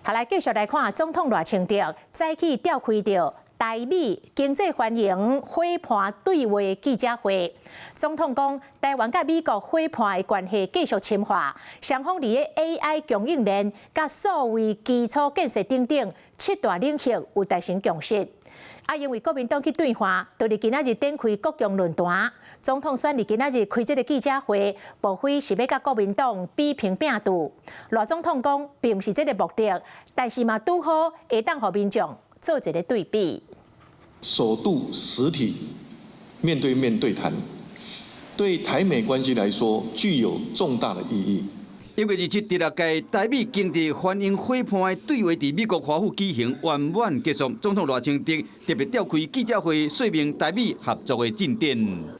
好，来继续来看总统赖清德早起召开着台美经济欢迎伙伴对话记者会。总统讲，台湾甲美国伙伴的关系继续深化，双方伫个 AI 供应链、甲数位基础建设等等7大领域有达成共识。因为国民党去对话，就伫今仔日展开国共论坛。总统选伫今仔日开这个记者会，无非是要甲国民党比拼拼度。赖总统讲，并不是这个目的，但是嘛，拄好会当互民众做一个对比。首度实体面对面对谈，对台美关系来说具有重大的意义。1月27第6届台美经济欢迎伙伴的对话伫美国华府举行，圆满结束。总统赖清德特别召开记者会，说明台美合作的进展。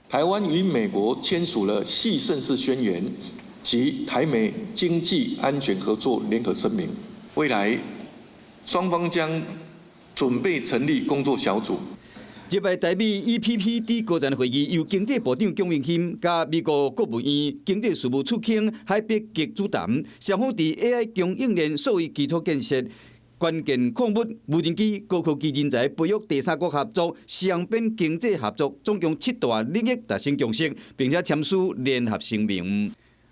台湾与美国签署了系盛事宣言及台美经济安全合作联合声明，未来双方将准备成立工作小组。这摆台美 EPPD 高层会议由经济部长蒋万兴甲美国国务院经济事务处卿海伯格主谈，双方伫 AI 供应链、数位基础建设、关键矿物、无人机、高科技人才培育、第三国合作、双边经济合作，总共7大领域达成共识，并且签署联合声明。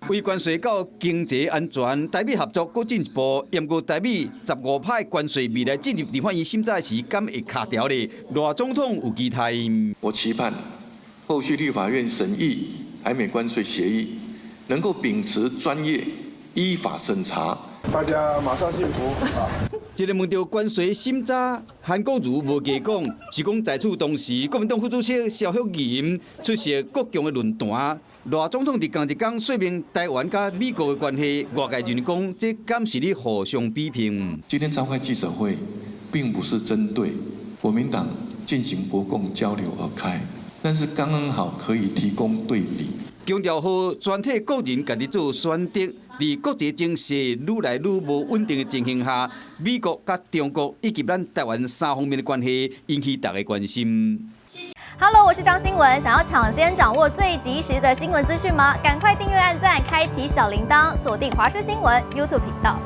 为关税到经济安全，台美合作更进一步。验过台美15%关税未来进入立法院审查时，敢会卡条呢？赖总统有期待。我期盼后续立法院审议台美关税协议，能够秉持专业、依法审查。大家马上幸福啊！这个问到关税审查，韩国瑜无加讲，是讲在此同时，国民党副主席肖旭炎出席国共的论坛。赖总统伫同一天说明台湾甲美国的关系，外界认讲这敢是咧互相比拼。今天召开记者会，并不是针对国民党进行国共交流而开，但是刚刚好可以提供对比。强调好全体个人家己做选择，伫国际情势愈来愈无稳定的情形下，美国甲中国以及咱台湾3方面的关系引起大家关心。Hello， 我是张新文。想要抢先掌握最及时的新闻资讯吗？赶快订阅、按赞、开启小铃铛，锁定华视新闻 YouTube 频道。